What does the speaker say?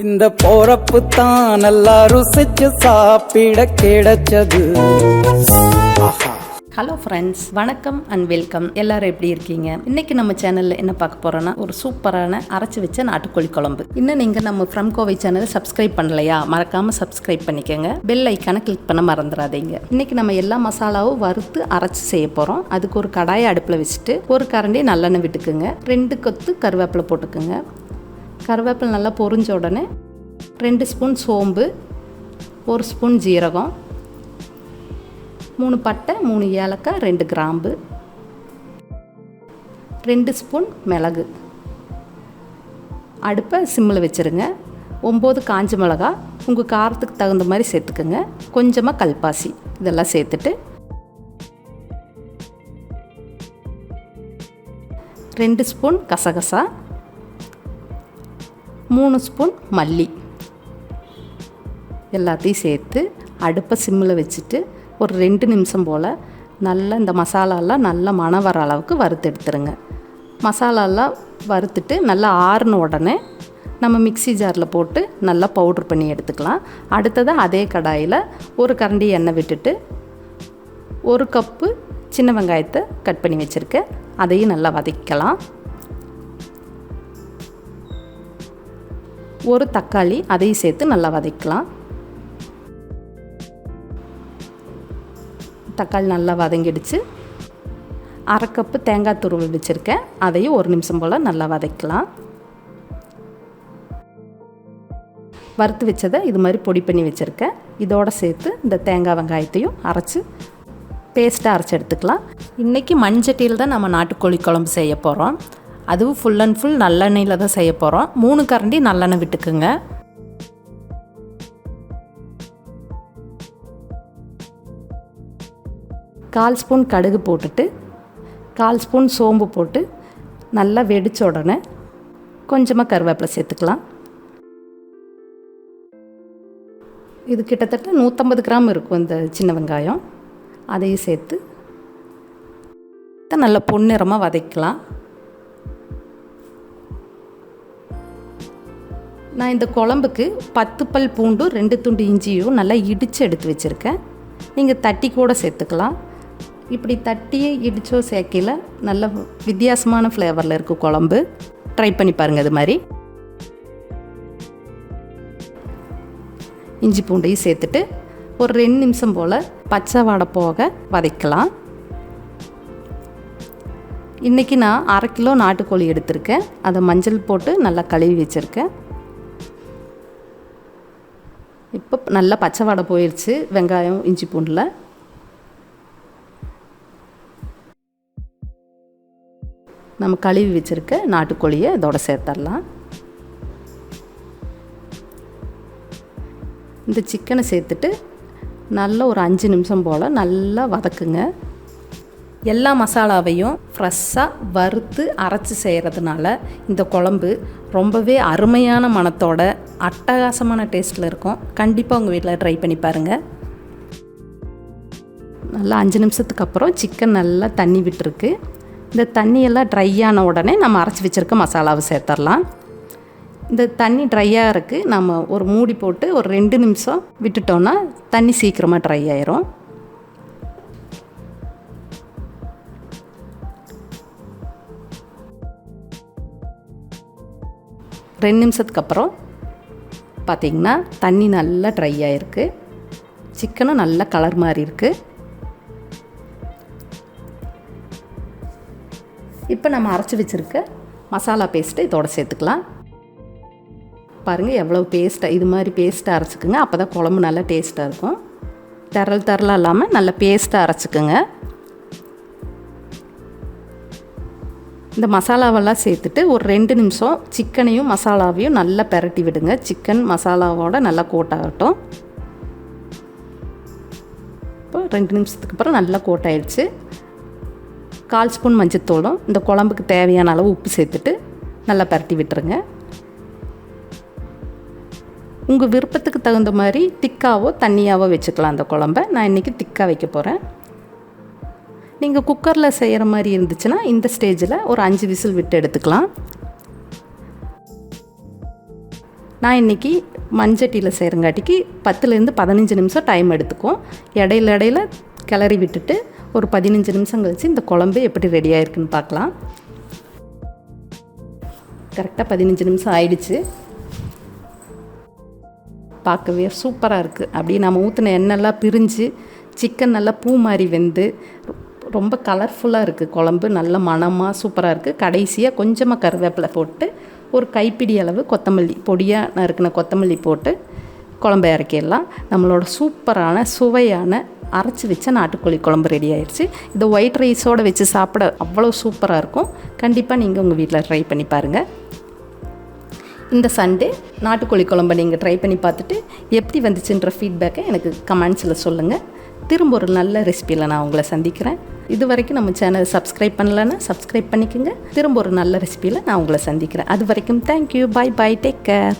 இந்த போறப்பு தான் நல்லா ருசிச்சு சாப்பிட கிடைச்சது. ஹலோ ஃப்ரெண்ட்ஸ், வணக்கம் அண்ட் வெல்கம். எல்லாரும் எப்படி இருக்கீங்க? இன்னைக்கு நம்ம சேனலில் என்ன பார்க்க போகிறோன்னா, ஒரு சூப்பரான அரைச்சி வச்ச நாட்டுக்கோழி குழம்பு. இன்னும் நீங்கள் நம்ம ஃப்ரம் கோவை சேனலை சப்ஸ்கிரைப் பண்ணலையா? மறக்காமல் சப்ஸ்கிரைப் பண்ணிக்கோங்க. பெல் ஐக்கானை கிளிக் பண்ண மறந்துடாதீங்க. இன்னைக்கு நம்ம எல்லா மசாலாவும் வறுத்து அரைச்சி செய்ய போகிறோம். அதுக்கு ஒரு கடாயை அடுப்பில் வச்சுட்டு ஒரு கரண்டி நல்லெண்ணெய் விட்டுக்குங்க. 2 கொத்து கருவேப்பிலை போட்டுக்குங்க. கருவேப்பிலை நல்லா பொரிஞ்ச உடனே 2 ஸ்பூன் சோம்பு, 1 ஸ்பூன் ஜீரகம், 3 பட்டை, 3 ஏலக்காய், 2 கிராம்பு, 2 ஸ்பூன் மிளகு. அடுப்பை சிம்மில் வச்சுருங்க. 9 காஞ்ச மிளகா உங்கள் காரத்துக்கு தகுந்த மாதிரி சேர்த்துக்குங்க. கொஞ்சமாக கல்பாசி இதெல்லாம் சேர்த்துட்டு 2 ஸ்பூன் கசகசா, 3 ஸ்பூன் மல்லி எல்லாத்தையும் சேர்த்து அடுப்பை சிம்மில் வச்சுட்டு ஒரு 2 நிமிஷம் போல் நல்லா இந்த மசாலாலாம் நல்லா மணம் வர அளவுக்கு வறுத்து எடுத்துருங்க. மசாலாலாம் வறுத்துட்டு நல்லா ஆறின உடனே நம்ம மிக்ஸி ஜாரில் போட்டு நல்லா பவுட்ரு பண்ணி எடுத்துக்கலாம். அடுத்ததாக அதே கடாயில் ஒரு கரண்டி எண்ணெய் விட்டுட்டு 1 கப்பு சின்ன வெங்காயத்தை கட் பண்ணி வச்சுருக்கேன். அதையும் நல்லா வதக்கலாம். 1 தக்காளி அதையும் சேர்த்து நல்லா வதக்கலாம். தக்காளி நல்லா வதங்கிடுச்சு. 1/2 கப்பு தேங்காய் துருவல் வச்சுருக்கேன். அதையும் 1 நிமிஷம் போல் நல்லா வதக்கலாம். வறுத்து வச்சதை இது மாதிரி பொடி பண்ணி வச்சுருக்கேன். இதோடு சேர்த்து இந்த தேங்காய் வெங்காயத்தையும் அரைச்சி பேஸ்ட்டாக அரைச்சி எடுத்துக்கலாம். இன்றைக்கி மண்சட்டியில் தான் நம்ம நாட்டுக்கோழி குழம்பு செய்ய போகிறோம். அதுவும் ஃபுல் அண்ட் ஃபுல் நல்லெண்ணெயில் தான் செய்ய போகிறோம். 3 கரண்டி நல்லெண்ணெய் விட்டுக்குங்க. கால் ஸ்பூன் கடுகு போட்டுட்டு 1/4 ஸ்பூன் சோம்பு போட்டு நல்லா வெடித்த உடனே கொஞ்சமாக கருவேப்பிலை சேர்த்துக்கலாம். இது கிட்டத்தட்ட 150 கிராம் இருக்கும் இந்த சின்ன வெங்காயம். அதையும் சேர்த்து நல்லா பொன்னிறமாக வதக்கலாம். நான் இந்த குழம்புக்கு 10 பல் பூண்டு, 2 துண்டு இஞ்சியும் நல்லா இடித்து எடுத்து வச்சுருக்கேன். நீங்கள் தட்டி கூட சேர்த்துக்கலாம். இப்படி தட்டியே இடிச்சோ சேர்க்கையில் நல்ல வித்தியாசமான ஃப்ளேவரில் இருக்குது குழம்பு. ட்ரை பண்ணி பாருங்கள். இது மாதிரி இஞ்சி பூண்டையும் சேர்த்துட்டு ஒரு 2 நிமிஷம் போல் பச்சை வாடை போக வதக்கலாம். இன்றைக்கி நான் 1/2 கிலோ நாட்டுக்கோழி எடுத்திருக்கேன். அதை மஞ்சள் போட்டு நல்லா கழுவி வச்சுருக்கேன். இப்போ நல்லா பச்சை வாடை போயிடுச்சு வெங்காயம் இஞ்சி பூண்டில். நம்ம கழுவி வச்சுருக்க நாட்டுக்கோழியை இதோட சேர்த்துடலாம். இந்த சிக்கனை சேர்த்துட்டு நல்லா ஒரு 5 நிமிஷம் போல் நல்லா வதக்குங்க. எல்லா மசாலாவையும் ஃப்ரெஷ்ஷாக வறுத்து அரைச்சி செய்கிறதுனால இந்த குழம்பு ரொம்பவே அருமையான மணத்தோட அட்டகாசமான டேஸ்ட்டில் இருக்கும். கண்டிப்பாக உங்கள் வீட்டில் ட்ரை பண்ணி பாருங்கள். நல்லா 5 நிமிஷத்துக்கு அப்புறம் சிக்கன் நல்லா தண்ணி விட்டுருக்கு. இந்த தண்ணியெல்லாம் ட்ரை ஆன உடனே நம்ம அரைச்சி வச்சுருக்க மசாலாவை சேர்த்துடலாம். இந்த தண்ணி ட்ரையாக இருக்குது. நம்ம ஒரு மூடி போட்டு ஒரு 2 நிமிஷம் விட்டுட்டோன்னா தண்ணி சீக்கிரமாக ட்ரை ஆயிரும். ரெண்டு நிமிஷத்துக்கு அப்புறம் பார்த்திங்கன்னா தண்ணி நல்லா ட்ரை ஆகிருக்கு. சிக்கனும் நல்லா கலர் மாதிரி இருக்குது. இப்போ நம்ம அரைச்சி வச்சுருக்க மசாலா பேஸ்ட்டு இதோட சேர்த்துக்கலாம். பாருங்கள் எவ்வளோ பேஸ்ட்டாக, இது மாதிரி பேஸ்ட்டாக அரைச்சிக்குங்க. அப்போ தான் குழம்பு நல்லா டேஸ்ட்டாக இருக்கும். தரலாக இல்லாமல் நல்லா பேஸ்ட்டாக அரைச்சிக்குங்க. இந்த மசாலாவெல்லாம் சேர்த்துட்டு ஒரு 2 நிமிஷம் சிக்கனையும் மசாலாவையும் நல்லா பெரட்டி விடுங்க. சிக்கன் மசாலாவோட நல்லா கோட்டாகட்டும். இப்போ 2 நிமிஷத்துக்கு அப்புறம் நல்லா கோட்டாயிடுச்சு. 1/4 ஸ்பூன் மஞ்சத்தூளும் இந்த குழம்புக்கு தேவையான அளவு உப்பு சேர்த்துட்டு நல்லா பெரட்டி விட்டுருங்க. உங்கள் விருப்பத்துக்கு தகுந்த மாதிரி திக்காவோ தண்ணியாவோ வச்சுக்கலாம் அந்த குழம்பை. நான் இன்றைக்கி திக்காக வைக்க போகிறேன். நீங்கள் குக்கரில் செய்கிற மாதிரி இருந்துச்சுன்னா இந்த ஸ்டேஜில் ஒரு 5 விசில் விட்டு எடுத்துக்கலாம். நான் இன்றைக்கி மண்சட்டியில் செய்கிறங்காட்டிக்கு 10லேருந்து 15 நிமிஷம் டைம் எடுத்துக்கும். இடையில கிளறி விட்டுட்டு ஒரு 15 நிமிஷம் கழித்து இந்த குழம்பு எப்படி ரெடி ஆகிருக்குன்னு பார்க்கலாம். கரெக்டாக 15 நிமிஷம் ஆயிடுச்சு. பார்க்கவே சூப்பராக இருக்குது. அப்படியே நம்ம ஊற்றின எண்ணெய்லாம் பிரிஞ்சு சிக்கன் நல்லா பூ மாதிரி வெந்து ரொம்ப கலர்ஃபுல்லாக இருக்குது. குழம்பு நல்ல மணமாக சூப்பராக இருக்குது. கடைசியாக கொஞ்சமாக கருவேப்பிலை போட்டு ஒரு கைப்பிடி அளவு கொத்தமல்லி பொடியாக நறுக்கின கொத்தமல்லி போட்டு குழம்பை இறக்கிடலாம். நம்மளோட சூப்பரான சுவையான அரைச்சி வச்ச நாட்டுக்கோழி குழம்பு ரெடி ஆயிடுச்சு. இதை ஒயிட் ரைஸோடு வச்சு சாப்பிட அவ்வளோ சூப்பராக இருக்கும். கண்டிப்பாக நீங்கள் உங்கள் வீட்டில் ட்ரை பண்ணி பாருங்கள். இந்த சண்டே நாட்டுக்கோழி குழம்பை நீங்கள் ட்ரை பண்ணி பார்த்துட்டு எப்படி வந்துச்சுன்ற ஃபீட்பேக்கை எனக்கு கமெண்ட்ஸில் சொல்லுங்கள். திரும்ப ஒரு நல்ல ரெசிபியில் நான் உங்களை சந்திக்கிறேன். இது வரைக்கும் நம்ம சேனலை சப்ஸ்கிரைப் பண்ணலைன்னா சப்ஸ்கிரைப் பண்ணிக்கோங்க. திரும்ப ஒரு நல்ல ரெசிபியில் நான் உங்களை சந்திக்கிறேன். அது வரைக்கும் thank you, bye bye, take care.